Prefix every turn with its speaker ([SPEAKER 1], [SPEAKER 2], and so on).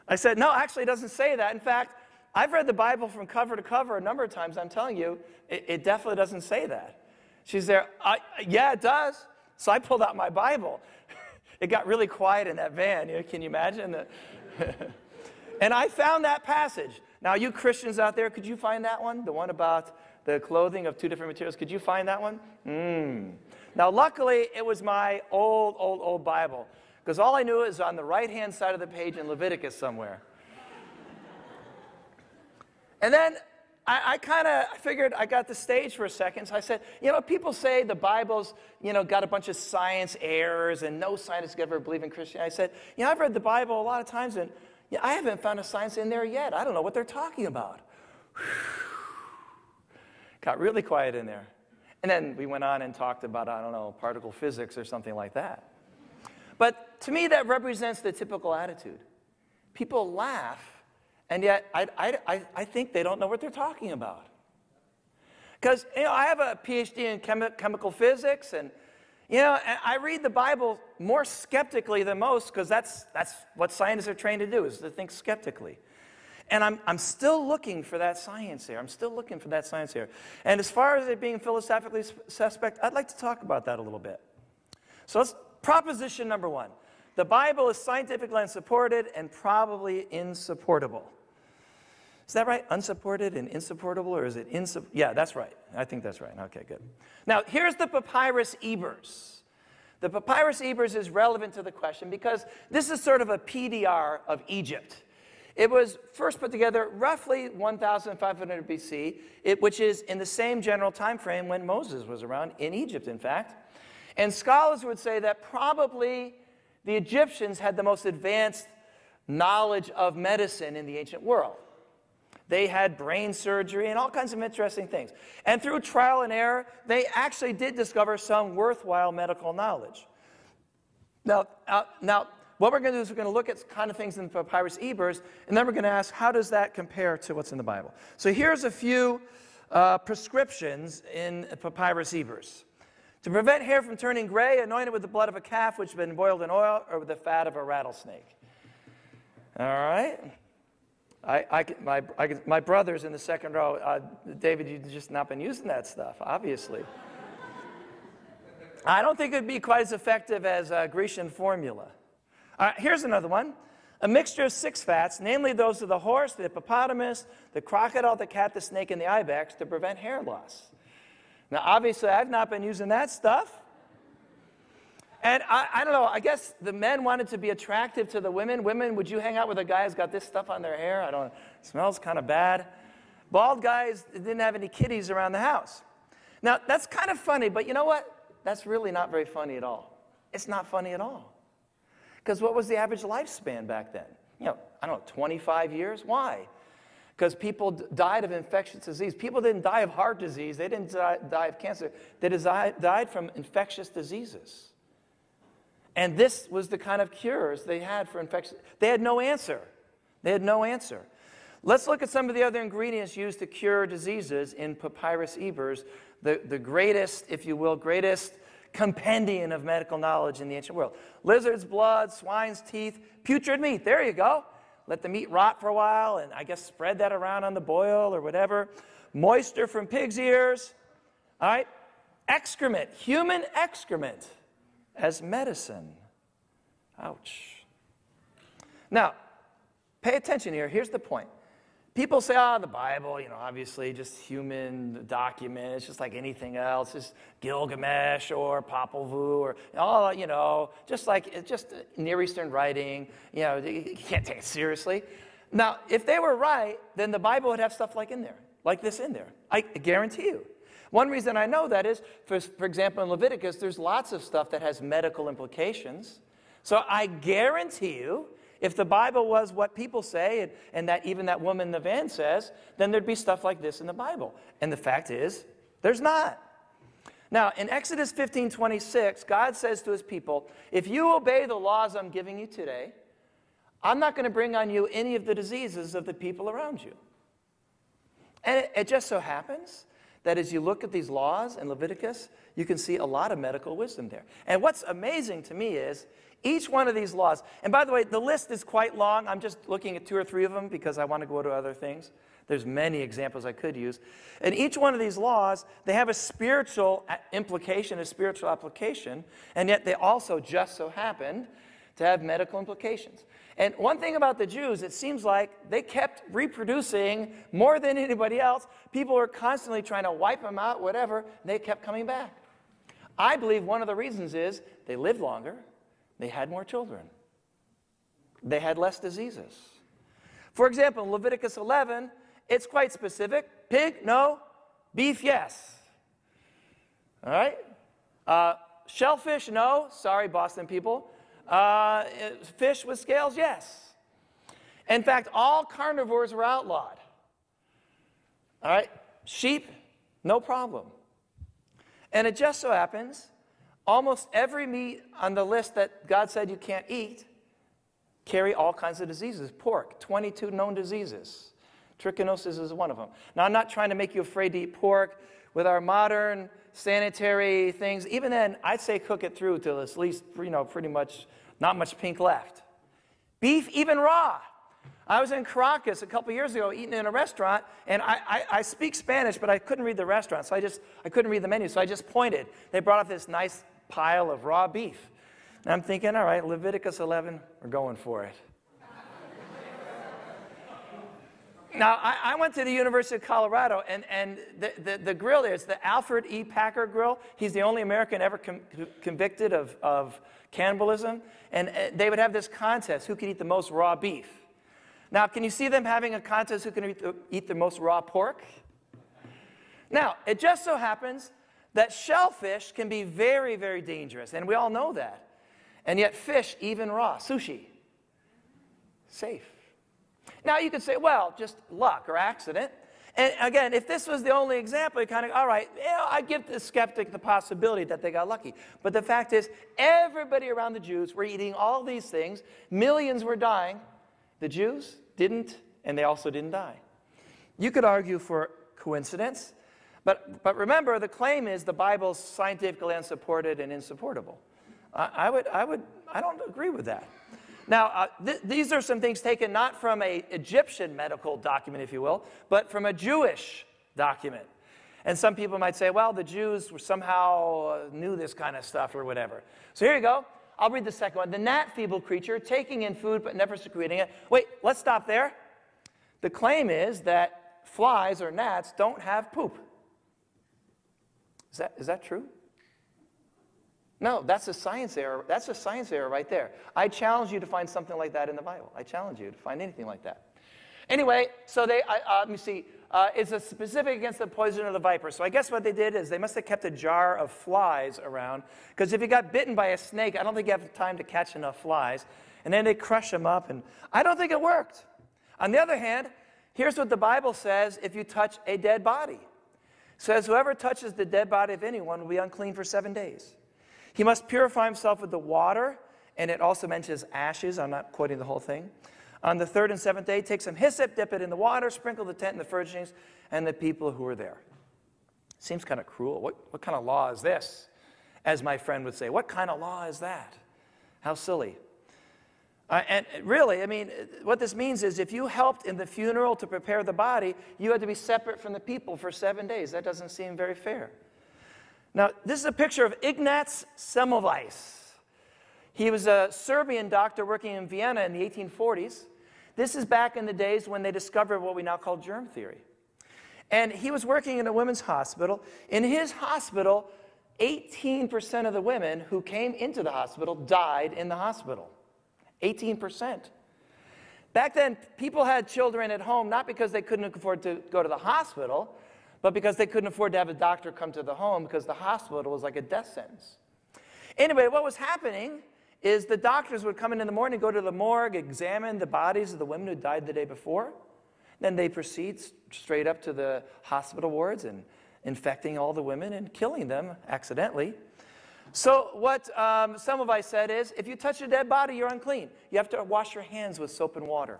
[SPEAKER 1] I said, no, actually it doesn't say that. In fact, I've read the Bible from cover to cover a number of times. I'm telling you, it definitely doesn't say that. She's there, yeah, it does. So I pulled out my Bible. It got really quiet in that van. Can you imagine? And I found that passage. Now, you Christians out there, could you find that one? The one about the clothing of two different materials. Could you find that one? Now, luckily, it was my old Bible. Because all I knew is on the right-hand side of the page in Leviticus somewhere. And then I figured I got the stage for a second. So I said, people say the Bible's, got a bunch of science errors and no scientist could ever believe in Christianity. I said, I've read the Bible a lot of times and I haven't found a science in there yet. I don't know what they're talking about. Got really quiet in there. And then we went on and talked about, particle physics or something like that. But to me, that represents the typical attitude. People laugh. And yet, I think they don't know what they're talking about. Because, I have a PhD in chemical physics, and, and I read the Bible more skeptically than most, because that's what scientists are trained to do, is to think skeptically. And I'm still looking for that science here. And as far as it being philosophically suspect, I'd like to talk about that a little bit. So proposition number 1. The Bible is scientifically unsupported and probably insupportable. Is that right? Unsupported and insupportable, or is it Yeah, that's right. I think that's right. Okay, good. Now, here's the Papyrus Ebers. The Papyrus Ebers is relevant to the question because this is sort of a PDR of Egypt. It was first put together roughly 1,500 BC, which is in the same general time frame when Moses was around in Egypt, in fact. And scholars would say that probably the Egyptians had the most advanced knowledge of medicine in the ancient world. They had brain surgery and all kinds of interesting things. And through trial and error, they actually did discover some worthwhile medical knowledge. Now, what we're going to do is we're going to look at kind of things in the Papyrus Ebers, and then we're going to ask, how does that compare to what's in the Bible? So here's a few prescriptions in Papyrus Ebers. To prevent hair from turning gray, anoint it with the blood of a calf which has been boiled in oil, or with the fat of a rattlesnake. All right? My brother's in the second row. David, you've just not been using that stuff, obviously. I don't think it would be quite as effective as Grecian formula. All right, here's another one. A mixture of 6 fats, namely those of the horse, the hippopotamus, the crocodile, the cat, the snake, and the ibex, to prevent hair loss. Now, obviously, I've not been using that stuff. And I don't know, I guess the men wanted to be attractive to the women. Women, would you hang out with a guy who's got this stuff on their hair? It smells kind of bad. Bald guys didn't have any kitties around the house. Now, that's kind of funny, but you know what? That's really not very funny at all. It's not funny at all. Because what was the average lifespan back then? 25 years? Why? Because people died of infectious disease. People didn't die of heart disease. They didn't die of cancer. They died from infectious diseases. And this was the kind of cures they had for infection. They had no answer. Let's look at some of the other ingredients used to cure diseases in Papyrus Ebers, the greatest, if you will, compendium of medical knowledge in the ancient world. Lizard's blood, swine's teeth, putrid meat. There you go. Let the meat rot for a while, and I guess spread that around on the boil or whatever. Moisture from pig's ears. All right. Excrement, human excrement, as medicine. Ouch. Now, pay attention here. Here's the point. People say, the Bible, obviously just human document. It's just like anything else. It's Gilgamesh or Popol Vuh or, it's just Near Eastern writing. You can't take it seriously. Now, if they were right, then the Bible would have stuff like this in there. I guarantee you. One reason I know that is, for example, in Leviticus, there's lots of stuff that has medical implications. So I guarantee you, if the Bible was what people say, and that even that woman in the van says, then there'd be stuff like this in the Bible. And the fact is, there's not. Now, in Exodus 15:26, God says to his people, if you obey the laws I'm giving you today, I'm not going to bring on you any of the diseases of the people around you. And it just so happens that as you look at these laws in Leviticus, you can see a lot of medical wisdom there. And what's amazing to me is each one of these laws, and by the way, the list is quite long. I'm just looking at 2 or 3 of them because I want to go to other things. There's many examples I could use. And each one of these laws, they have a spiritual implication, a spiritual application, and yet they also just so happened to have medical implications. And one thing about the Jews, it seems like they kept reproducing more than anybody else. People were constantly trying to wipe them out, whatever, and they kept coming back. I believe one of the reasons is they lived longer, they had more children, they had less diseases. For example, in Leviticus 11, it's quite specific. Pig, no. Beef, yes. All right? Shellfish, no. Sorry, Boston people. Fish with scales, yes. In fact, all carnivores were outlawed. All right? Sheep, no problem. And it just so happens, almost every meat on the list that God said you can't eat carry all kinds of diseases. Pork, 22 known diseases. Trichinosis is one of them. Now, I'm not trying to make you afraid to eat pork. With our modern sanitary things, even then, I'd say cook it through till it's at least, pretty much not much pink left. Beef, even raw. I was in Caracas a couple years ago eating in a restaurant, and I speak Spanish, but I couldn't read the restaurant, so I couldn't read the menu, so I just pointed. They brought up this nice pile of raw beef. And I'm thinking, all right, Leviticus 11, we're going for it. Now, I went to the University of Colorado, and the grill there is the Alfred E. Packer grill. He's the only American ever convicted of cannibalism. And they would have this contest, who could eat the most raw beef. Now, can you see them having a contest who can eat the most raw pork? Now, it just so happens that shellfish can be very, very dangerous, and we all know that. And yet fish, even raw, sushi, safe. Now, you could say, well, just luck or accident. And again, if this was the only example, you kind of, all right, I give the skeptic the possibility that they got lucky. But the fact is, everybody around the Jews were eating all these things. Millions were dying. The Jews didn't, and they also didn't die. You could argue for coincidence, but remember, the claim is the Bible's scientifically unsupported and insupportable. I don't agree with that. Now, these are some things taken not from an Egyptian medical document, if you will, but from a Jewish document. And some people might say, well, the Jews were somehow knew this kind of stuff or whatever. So here you go. I'll read the second one. The gnat-feeble creature, taking in food but never secreting it. Wait, let's stop there. The claim is that flies or gnats don't have poop. Is that true? No, that's a science error. That's a science error right there. I challenge you to find something like that in the Bible. I challenge you to find anything like that. Anyway, so let me see. It's a specific against the poison of the viper. So I guess what they did is they must have kept a jar of flies around, because if you got bitten by a snake, I don't think you have time to catch enough flies. And then they crush them up, and I don't think it worked. On the other hand, here's what the Bible says if you touch a dead body. It says, whoever touches the dead body of anyone will be unclean for 7 days. He must purify himself with the water, and it also mentions ashes. I'm not quoting the whole thing. On the 3rd and 7th day, take some hyssop, dip it in the water, sprinkle the tent and the furnishings, and the people who are there. Seems kind of cruel. What kind of law is this? As my friend would say, what kind of law is that? How silly. And really, I mean, what this means is if you helped in the funeral to prepare the body, you had to be separate from the people for 7 days. That doesn't seem very fair. Now, this is a picture of Ignaz Semmelweis. He was a Serbian doctor working in Vienna in the 1840s. This is back in the days when they discovered what we now call germ theory. And he was working in a women's hospital. In his hospital, 18% of the women who came into the hospital died in the hospital. 18%. Back then, people had children at home not because they couldn't afford to go to the hospital, but because they couldn't afford to have a doctor come to the home because the hospital was like a death sentence. Anyway, what was happening is the doctors would come in the morning, go to the morgue, examine the bodies of the women who died the day before. Then they proceed straight up to the hospital wards and infecting all the women and killing them accidentally. So what Semmelweis said is, if you touch a dead body, you're unclean. You have to wash your hands with soap and water.